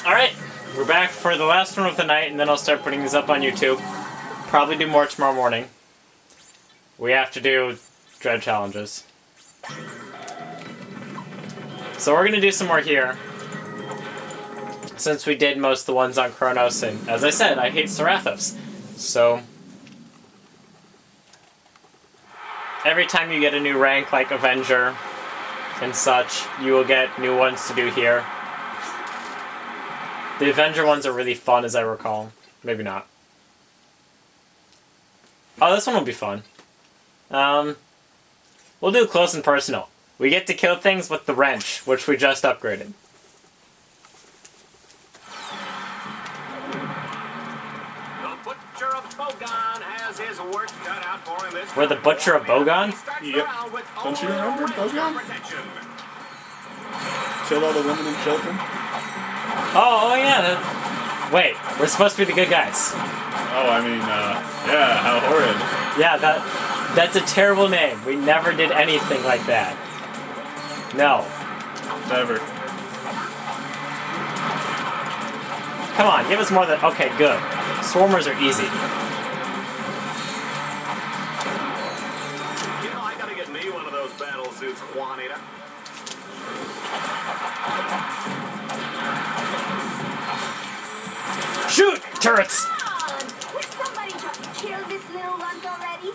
Alright, we're back for the last one of the night, and then I'll start putting these up on YouTube. Probably do more tomorrow morning. We have to do dread challenges. So we're gonna do some more here. Since we did most of the ones on Kronos, and as I said, I hate Seraphos. So every time you get a new rank like Avenger and such, you will get new ones to do here. The Avenger ones are really fun, as I recall. Maybe not. Oh, this one will be fun. We'll do close and personal. We get to kill things with the wrench, which we just upgraded. The Butcher of Bogon has his work cut out for him. We're the Butcher of Bogon? Yep. Don't you remember Bogon? Killed all the women and children? Oh yeah. Wait, we're supposed to be the good guys. Oh, I mean, yeah, how horrid. Yeah, that's a terrible name. We never did anything like that. No. Never. Come on, give us more than... Okay, good. Swarmers are easy. You know, I gotta get me one of those battle suits, Juanita. Shoot! Turrets! Will somebody just kill this little runt already?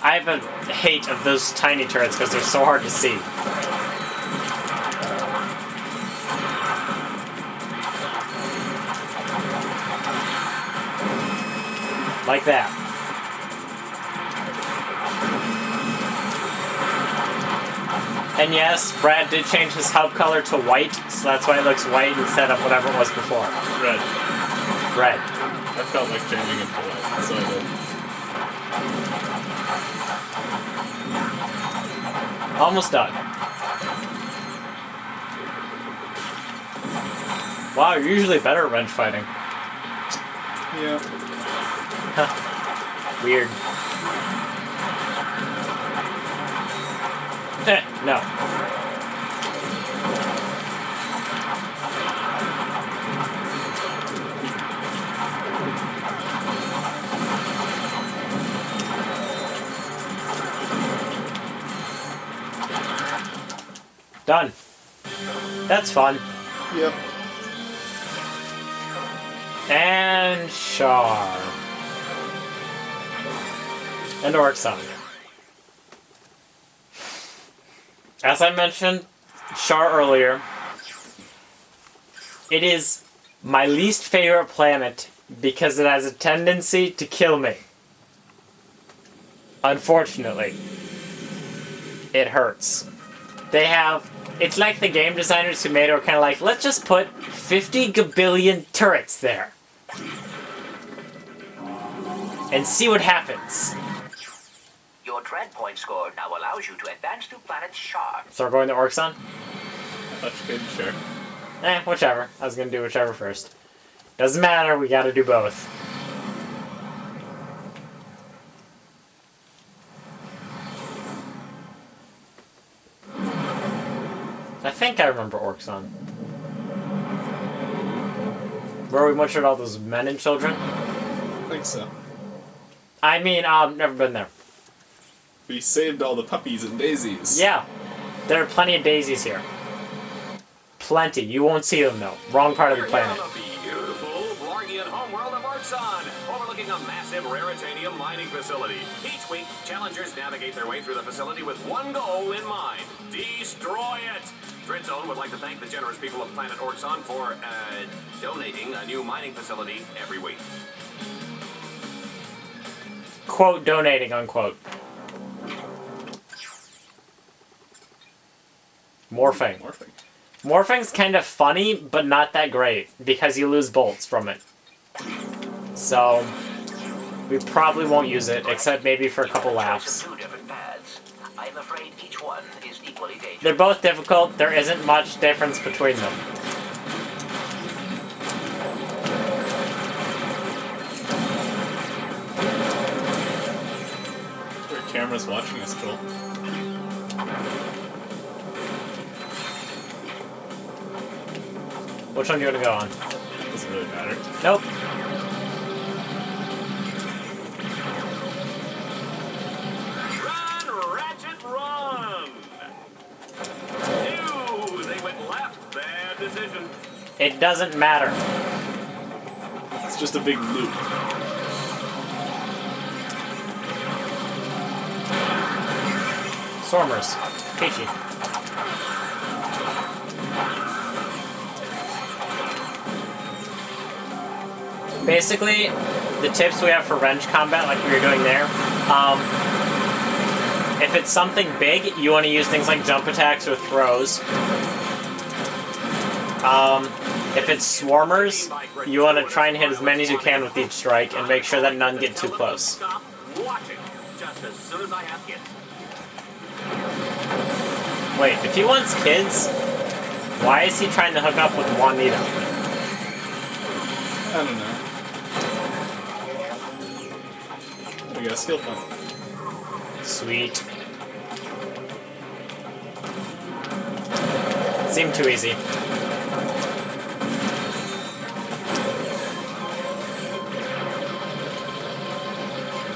I have a hate of those tiny turrets because they're so hard to see. Like that. And yes, Brad did change his hub color to white, so that's why it looks white instead of whatever it was before. Red. Red. I felt like changing it to white, so I did. Almost done. Wow, you're usually better at wrench fighting. Yeah. Weird. No. Done. That's fun. Yep. And Char. And Orxon. As I mentioned Char earlier, it is my least favorite planet because it has a tendency to kill me. Unfortunately. It hurts. They have... It's like the game designers who made it were kind of like, let's just put 50 gabillion turrets there. And see what happens. Your dread point score now allows you to advance to planet Char. So we're going to Orxon? That's good, sure. Whichever. I was gonna do whichever first. Doesn't matter, we gotta do both. I think I remember Orxon. Where we butchered all those men and children? I think so. I mean, never been there. We saved all the puppies and daisies. Yeah. There are plenty of daisies here. Plenty. You won't see them, though. Wrong part of the planet. We're on the beautiful Blargian homeworld of Orxon, overlooking a massive raritanium mining facility. Each week, challengers navigate their way through the facility with one goal in mind: destroy it! Dreadzone would like to thank the generous people of planet Orxon for, donating a new mining facility every week. Quote, donating, unquote. Morphing. Morphing. Morphing's kind of funny, but not that great, because you lose bolts from it. So, we probably won't use it, except maybe for a couple laughs. Two different paths. I'm afraid each one is equally dangerous. They're both difficult, there isn't much difference between them. Their camera's watching us, Joel. Which one do you want to go on? Doesn't really matter. Nope. Run, Ratchet, run! Ew, they went left. Bad decision. It doesn't matter. It's just a big loop. Stormers. Peachy. Basically, the tips we have for wrench combat, like we were doing there, if it's something big, you want to use things like jump attacks or throws. If it's swarmers, you want to try and hit as many as you can with each strike and make sure that none get too close. Stop watching. Just as soon as I have kids. Wait, if he wants kids, why is he trying to hook up with Juanita? I don't know. We got a skill point. Sweet. Seemed too easy.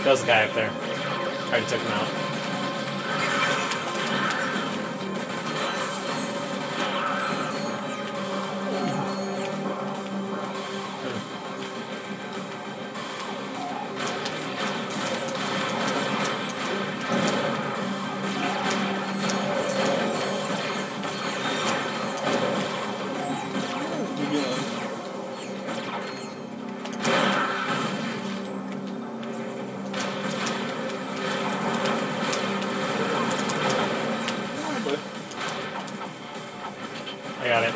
There's a guy up there. Already took him out. Leave me alone. I got it.